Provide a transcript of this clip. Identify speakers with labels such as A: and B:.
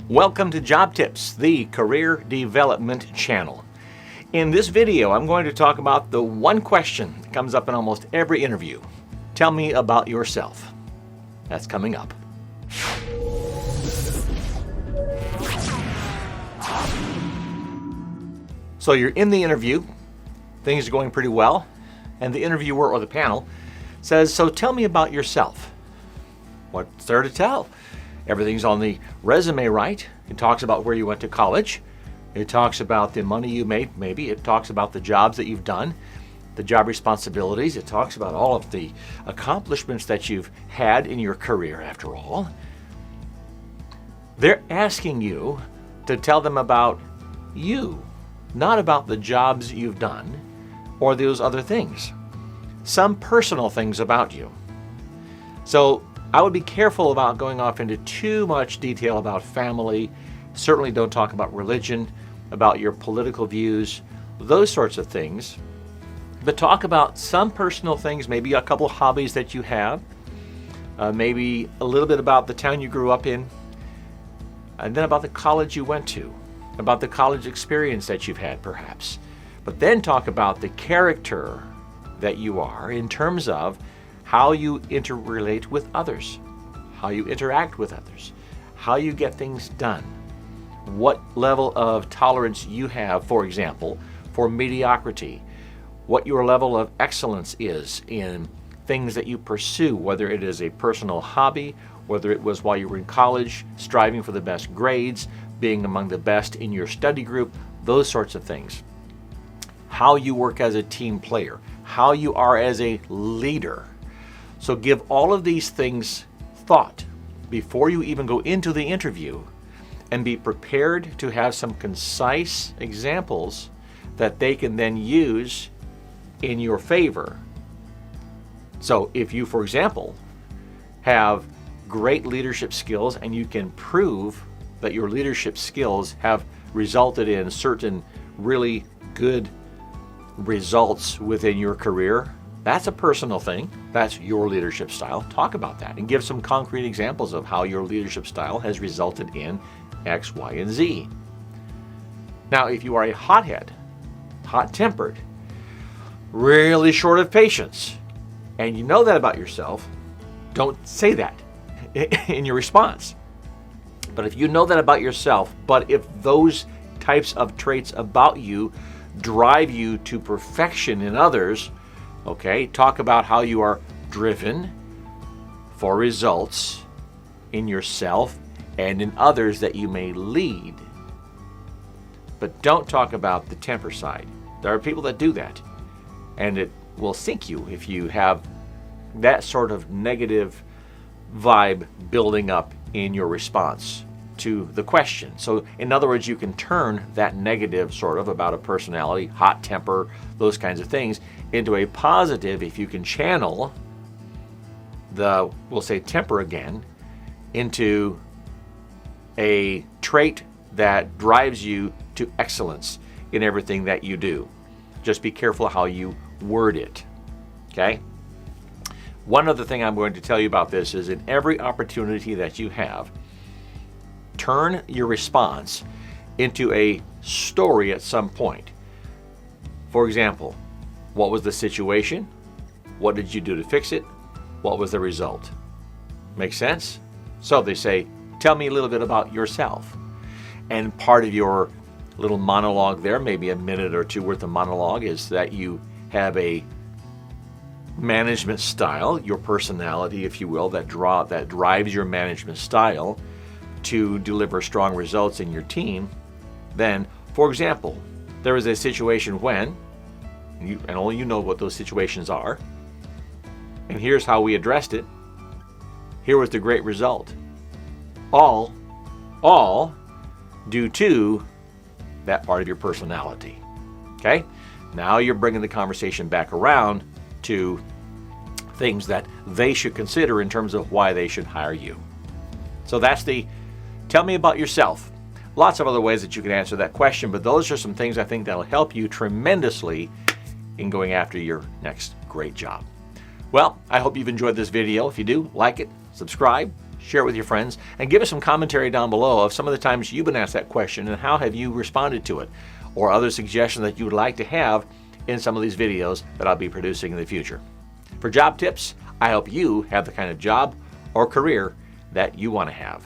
A: Welcome to Job Tips, the career development channel. In this video, I'm going to talk about the one question that comes up in almost every interview. Tell me about yourself. That's coming up. So you're in the interview, things are going pretty well, and the interviewer or the panel says, so tell me about yourself. What's there to tell? Everything's on the resume, right? It talks about where you went to college. It talks about the money you made, maybe. It talks about the jobs that you've done, the job responsibilities. It talks about all of the accomplishments that you've had in your career, after all. They're asking you to tell them about you, not about the jobs you've done or those other things. Some personal things about you. So I would be careful about going off into too much detail about family. Certainly don't talk about religion, about your political views, those sorts of things. But talk about some personal things, maybe a couple of hobbies that you have, maybe a little bit about the town you grew up in, and then about the college you went to, about the college experience that you've had perhaps. But then talk about the character that you are in terms of how you interrelate with others, how you interact with others, how you get things done, what level of tolerance you have, for example, for mediocrity, what your level of excellence is in things that you pursue, whether it is a personal hobby, whether it was while you were in college, striving for the best grades, being among the best in your study group, those sorts of things. How you work as a team player, how you are as a leader. So give all of these things thought before you even go into the interview, and be prepared to have some concise examples that they can then use in your favor. So if you, for example, have great leadership skills and you can prove that your leadership skills have resulted in certain really good results within your career, that's a personal thing. That's your leadership style. Talk about that and give some concrete examples of how your leadership style has resulted in X, Y, and Z. Now, if you are a hothead, hot-tempered, really short of patience, and you know that about yourself, don't say that in your response. But if you know that about yourself, but if those types of traits about you drive you to perfection in others, okay, talk about how you are driven for results in yourself and in others that you may lead. But don't talk about the temper side. There are people that do that, and it will sink you if you have that sort of negative vibe building up in your response to the question. So in other words, you can turn that negative sort of about a personality, hot temper, those kinds of things, into a positive if you can channel the, we'll say temper again, into a trait that drives you to excellence in everything that you do. Just be careful how you word it, okay? One other thing I'm going to tell you about this is in every opportunity that you have, turn your response into a story at some point. For example, what was the situation? What did you do to fix it? What was the result? Make sense? So they say, tell me a little bit about yourself. And part of your little monologue there, maybe a minute or two worth of monologue, is that you have a management style, your personality, if you will, that drives your management style to deliver strong results in your team. Then, for example, there was a situation when, and only you know what those situations are, and here's how we addressed it. Here was the great result. All due to that part of your personality. Okay? Now you're bringing the conversation back around to things that they should consider in terms of why they should hire you. So that's the tell me about yourself. Lots of other ways that you can answer that question, but those are some things I think that'll help you tremendously in going after your next great job. Well, I hope you've enjoyed this video. If you do, like it, subscribe, share it with your friends, and give us some commentary down below of some of the times you've been asked that question and how have you responded to it, or other suggestions that you would like to have in some of these videos that I'll be producing in the future. For job tips, I hope you have the kind of job or career that you want to have.